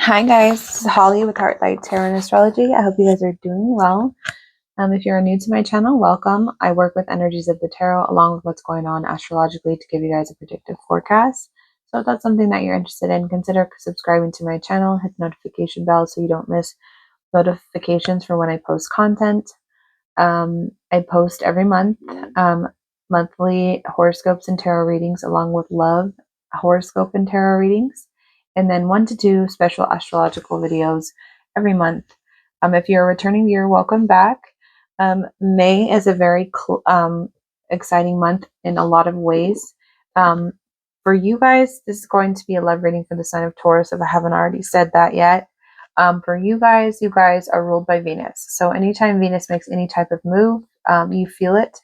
Hi guys, this is Holly with Heartlight Tarot and Astrology. I hope you guys are doing well. If you're new to my channel, welcome. I work with energies of the tarot along with what's going on astrologically to give you guys a predictive forecast. So if that's something that you're interested in, consider subscribing to my channel, hit the notification bell so you don't miss notifications for when I post content. I post every month, monthly horoscopes and tarot readings along with love horoscope and tarot readings, and then 1 to 2 special astrological videos every month. If you're a returning viewer, welcome back. May is a very exciting month in a lot of ways. For you guys, this is going to be a love reading for the sign of Taurus, if I haven't already said that yet. For you guys are ruled by Venus. So anytime Venus makes any type of move, you feel it.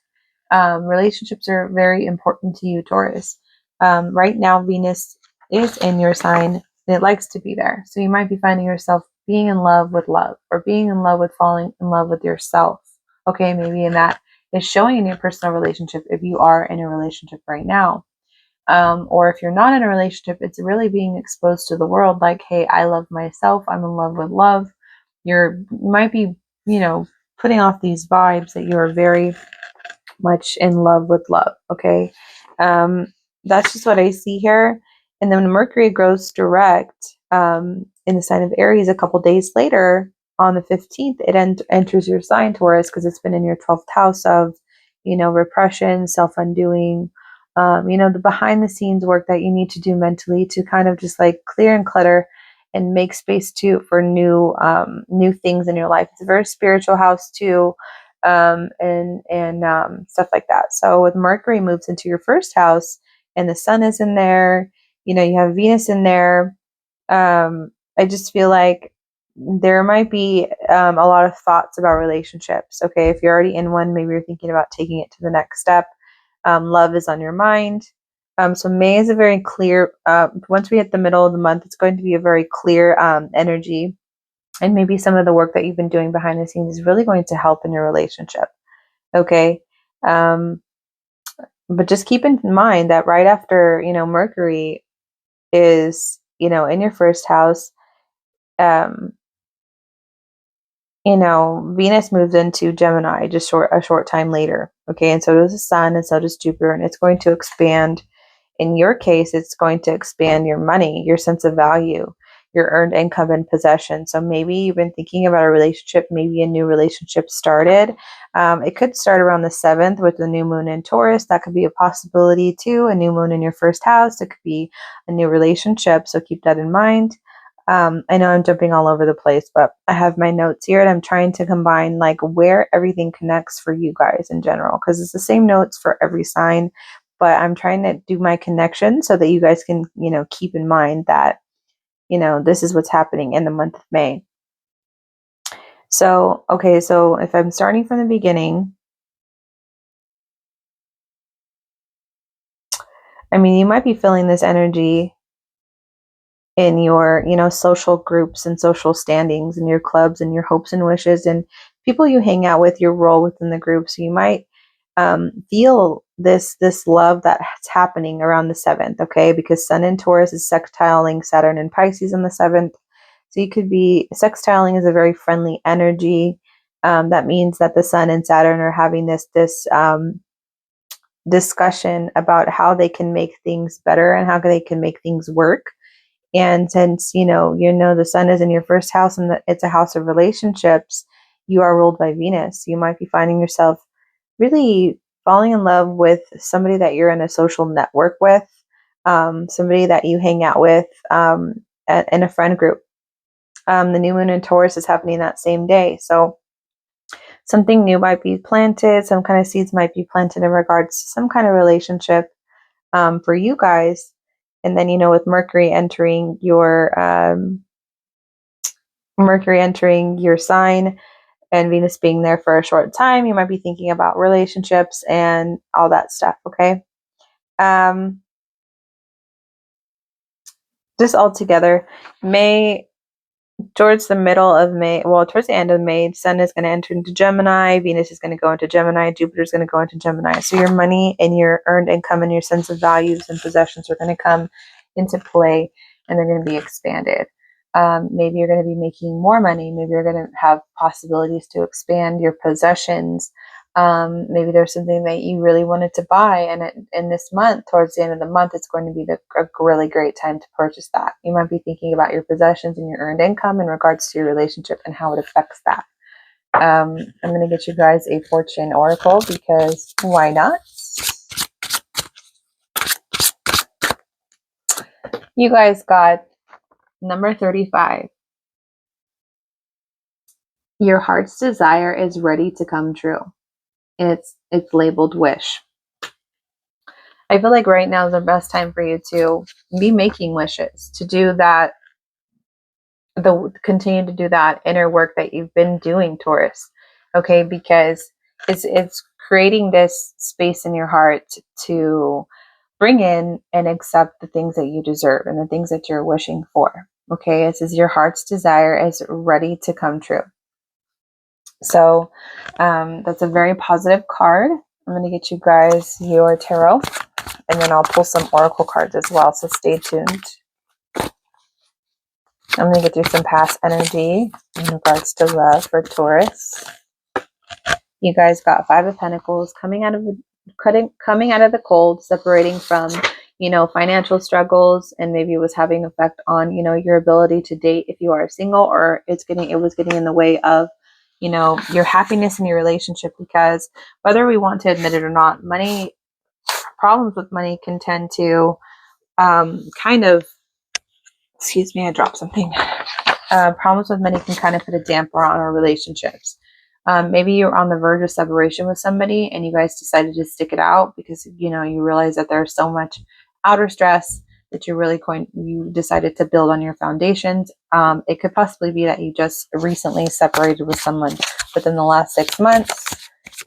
Relationships are very important to you, Taurus. Right now, Venus is in your sign and it likes to be there. So you might be finding yourself being in love with love, or being in love with falling in love with yourself. Okay, maybe in that is showing in your personal relationship if you are in a relationship right now. Or if you're not in a relationship, it's really being exposed to the world like, hey, I love myself, I'm in love with love. You might be, putting off these vibes that you are very much in love with love. Okay. That's just what I see here. And then when Mercury goes direct in the sign of Aries a couple days later, on the 15th, it enters your sign, Taurus, because it's been in your 12th house of, repression, self-undoing, the behind the scenes work that you need to do mentally to kind of just like clear and clutter and make space for new things in your life. It's a very spiritual house too, and stuff like that. So with Mercury moves into your first house and the sun is in there, you have Venus in there. I just feel like there might be a lot of thoughts about relationships. Okay, if you're already in one, maybe you're thinking about taking it to the next step. Love is on your mind. So May is a very clear, once we hit the middle of the month, it's going to be a very clear energy. And maybe some of the work that you've been doing behind the scenes is really going to help in your relationship. Okay. But just keep in mind that right after, Mercury is, in your first house, Venus moves into Gemini just a short time later. Okay. And so does the sun, and so does Jupiter, and it's going to expand. In your case, it's going to expand your money, your sense of value, your earned income and possession. So maybe you've been thinking about a relationship, maybe a new relationship started. It could start around the 7th with the new moon in Taurus. That could be a possibility too. A new moon in your first house. It could be a new relationship. So keep that in mind. I know I'm jumping all over the place, but I have my notes here and I'm trying to combine like where everything connects for you guys in general, because it's the same notes for every sign, but I'm trying to do my connection so that you guys can, keep in mind that, this is what's happening in the month of May. So, okay, so if I'm starting from the beginning, I mean, you might be feeling this energy in your, social groups and social standings and your clubs and your hopes and wishes and people you hang out with, your role within the group. So you might feel this love that's happening around the 7th, okay? Because Sun in Taurus is sextiling Saturn in Pisces on the 7th. So you could be, sextiling is a very friendly energy. That means that the Sun and Saturn are having this discussion about how they can make things better and how they can make things work. And since, the sun is in your first house and it's a house of relationships, you are ruled by Venus. You might be finding yourself really falling in love with somebody that you're in a social network with, somebody that you hang out with in a friend group. The new moon in Taurus is happening that same day. So something new might be planted. Some kind of seeds might be planted in regards to some kind of relationship for you guys. And then, with Mercury entering your sign and Venus being there for a short time, you might be thinking about relationships and all that stuff. Okay. Just all together, towards the middle of May, towards the end of May, Sun is going to enter into Gemini, Venus is going to go into Gemini, Jupiter is going to go into Gemini. So your money and your earned income and your sense of values and possessions are going to come into play, and they're going to be expanded. Maybe you're going to be making more money. Maybe you're going to have possibilities to expand your possessions. Maybe there's something that you really wanted to buy, and in this month, towards the end of the month, it's going to be a really great time to purchase that. You might be thinking about your possessions and your earned income in regards to your relationship and how it affects that. I'm going to get you guys a fortune oracle because why not? You guys got number 35. Your heart's desire is ready to come true. It's labeled wish. I feel like right now is the best time for you to be making wishes, to do that, continue to do that inner work that you've been doing, Taurus. Okay, because it's creating this space in your heart to bring in and accept the things that you deserve and the things that you're wishing for. Okay, it says your heart's desire is ready to come true. So that's a very positive card. I'm going to get you guys your tarot, and then I'll pull some oracle cards as well, so stay tuned. I'm going to get you some past energy in regards to love for Taurus. You guys got 5 of Pentacles coming out of the cold, separating from, financial struggles, and maybe it was having effect on, your ability to date if you are single, or it was getting in the way of, your happiness in your relationship, because whether we want to admit it or not, problems with money can tend to excuse me, I dropped something. Problems with money can kind of put a damper on our relationships. Maybe you're on the verge of separation with somebody and you guys decided to stick it out because, you realize that there's so much outer stress that you decided to build on your foundations. It could possibly be that you just recently separated with someone within the last 6 months.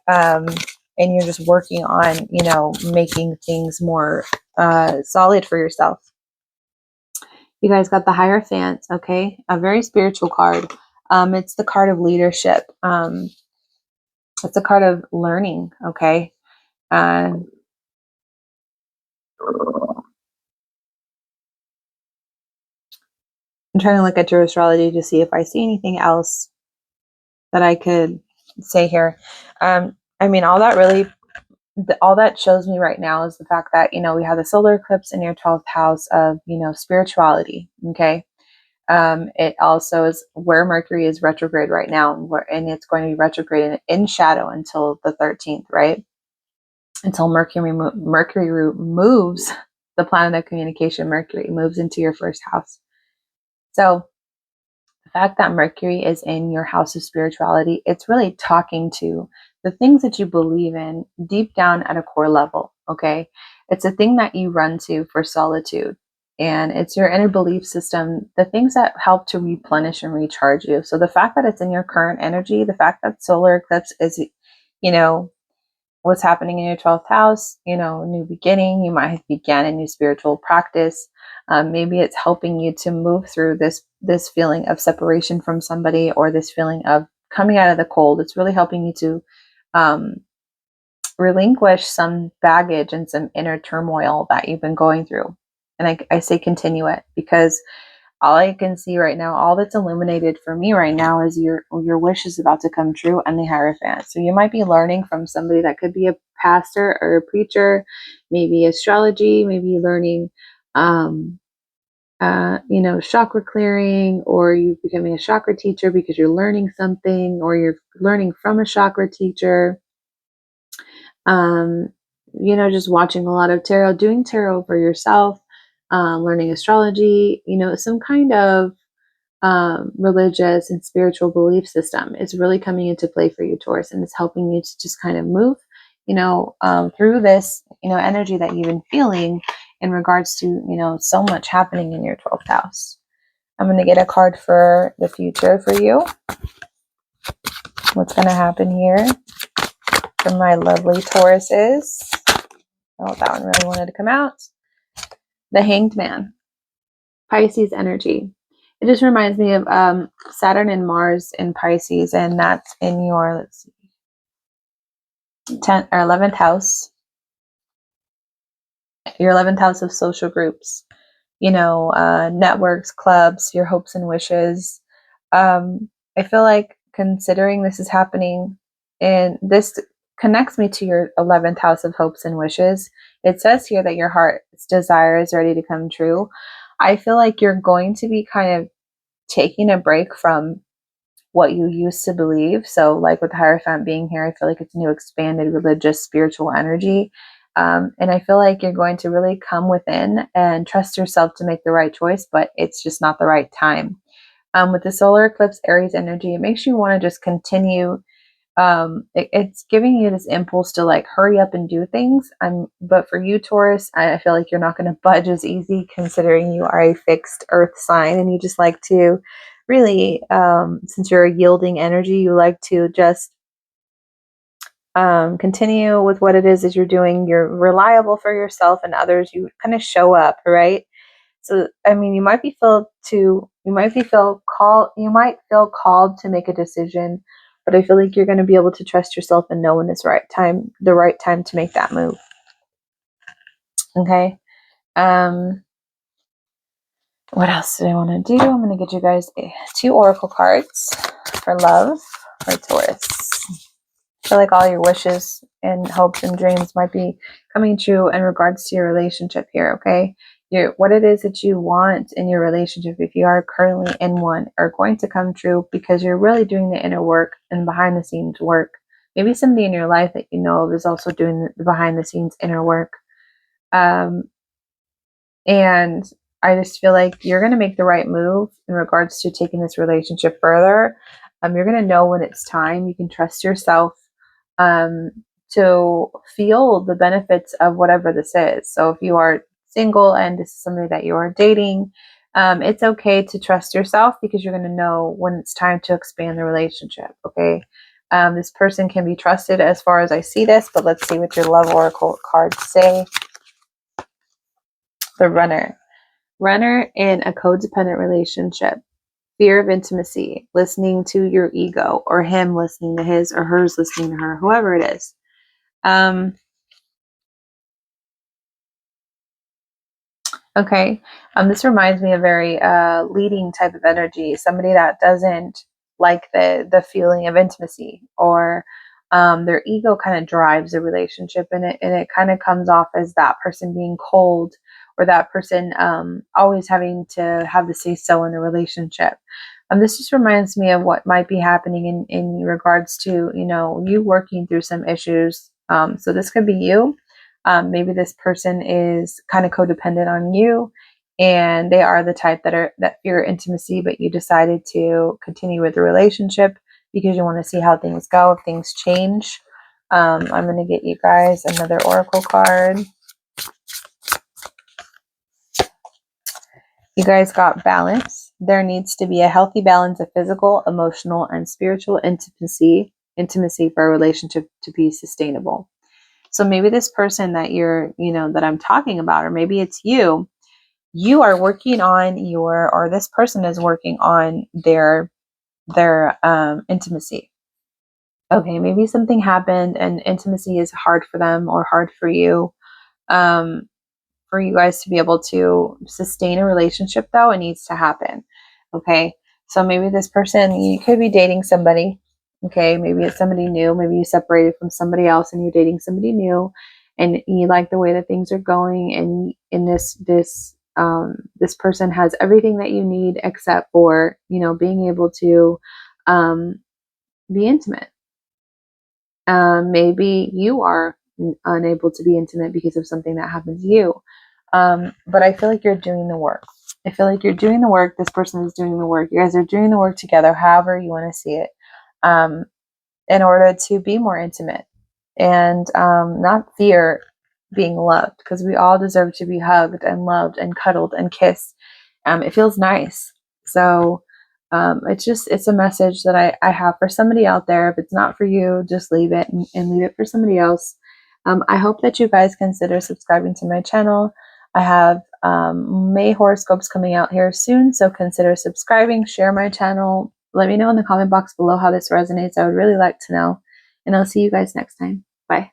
And you're just working on, making things more solid for yourself. You guys got the Hierophant, okay? A very spiritual card. It's the card of leadership. It's a card of learning, okay? I'm trying to look at your astrology to see if I see anything else that I could say here. All that shows me right now is the fact that, we have the solar eclipse in your 12th house of, spirituality, okay? It also is where Mercury is retrograde right now, and it's going to be retrograde in shadow until the 13th, right? Until Mercury moves, the planet of communication, Mercury moves into your first house. So the fact that Mercury is in your house of spirituality, it's really talking to the things that you believe in deep down at a core level, okay? It's a thing that you run to for solitude. And it's your inner belief system, the things that help to replenish and recharge you. So the fact that it's in your current energy, the fact that solar eclipse is, what's happening in your 12th house, new beginning, you might have began a new spiritual practice. Maybe it's helping you to move through this feeling of separation from somebody, or this feeling of coming out of the cold. It's really helping you to relinquish some baggage and some inner turmoil that you've been going through. And I say continue it, because all I can see right now, all that's illuminated for me right now is your wish is about to come true, and the Hierophant. So you might be learning from somebody that could be a pastor or a preacher, maybe astrology, maybe learning, chakra clearing, or you're becoming a chakra teacher because you're learning something, or you're learning from a chakra teacher. Just watching a lot of tarot, doing tarot for yourself, learning astrology, some kind of religious and spiritual belief system is really coming into play for you, Taurus, and it's helping you to just kind of move, through this, energy that you've been feeling in regards to, so much happening in your 12th house. I'm going to get a card for the future for you. What's going to happen here for my lovely Tauruses? Oh, that one really wanted to come out. The Hanged Man, Pisces energy. It just reminds me of Saturn and Mars in Pisces, and that's in your, let's see, 10th or 11th house. Your 11th house of social groups. networks, clubs, your hopes and wishes. I feel like considering this is happening, and this connects me to your 11th house of hopes and wishes. It says here that your heart's desire is ready to come true. I feel like you're going to be kind of taking a break from what you used to believe. So, like with the Hierophant being here, I feel like it's a new expanded religious, spiritual energy. And I feel like you're going to really come within and trust yourself to make the right choice, but it's just not the right time. With the solar eclipse Aries energy, it makes you want to just continue. It's giving you this impulse to like hurry up and do things. But for you, Taurus, I feel like you're not going to budge as easy, considering you are a fixed earth sign and you just like to really, since you're a yielding energy, you like to just continue with what it is that you're doing. You're reliable for yourself and others. You kind of show up, right? So, I mean, you might feel called to make a decision, but I feel like you're going to be able to trust yourself and know when it's the right time to make that move. Okay. What else do I want to do? I'm going to get you guys 2 oracle cards for love for Taurus. I feel like all your wishes and hopes and dreams might be coming true in regards to your relationship here, okay? What it is that you want in your relationship, if you are currently in one, are going to come true because you're really doing the inner work and behind the scenes work. Maybe somebody in your life that you know of is also doing the behind the scenes inner work. And I just feel like you're going to make the right move in regards to taking this relationship further. You're going to know when it's time. You can trust yourself to feel the benefits of whatever this is. So if you are single and this is somebody that you are dating, it's okay to trust yourself because you're going to know when it's time to expand the relationship. Okay. This person can be trusted as far as I see this, but let's see what your love oracle cards say. The runner. Runner in a codependent relationship. Fear of intimacy, listening to your ego, or him listening to his, or hers listening to her, whoever it is. Okay. This reminds me of very leading type of energy. Somebody that doesn't like the feeling of intimacy, or their ego kind of drives a relationship, and it kind of comes off as that person being cold, or that person always having to have the say so in the relationship. This just reminds me of what might be happening in regards to you working through some issues. So this could be you. Maybe this person is kind of codependent on you, and they are the type that fear intimacy, but you decided to continue with the relationship because you want to see how things go, if things change. I'm going to get you guys another oracle card. You guys got balance. There needs to be a healthy balance of physical, emotional, and spiritual intimacy for a relationship to be sustainable. So maybe this person that that I'm talking about, or maybe it's you are working on or this person is working on their intimacy. Okay, maybe something happened and intimacy is hard for them or hard for you. For you guys to be able to sustain a relationship, though, it needs to happen. Okay, so maybe this person, you could be dating somebody. Okay, maybe it's somebody new. Maybe you separated from somebody else and you're dating somebody new, and you like the way that things are going. And in this person has everything that you need except for being able to be intimate. Maybe you are unable to be intimate because of something that happened to you. But I feel like you're doing the work. I feel like you're doing the work. This person is doing the work. You guys are doing the work together, however you want to see it, in order to be more intimate and not fear being loved, because we all deserve to be hugged and loved and cuddled and kissed. It feels nice. So it's a message that I have for somebody out there. If it's not for you, just leave it and leave it for somebody else. I hope that you guys consider subscribing to my channel. I have May horoscopes coming out here soon, so consider subscribing, share my channel. Let me know in the comment box below how this resonates. I would really like to know. And I'll see you guys next time. Bye.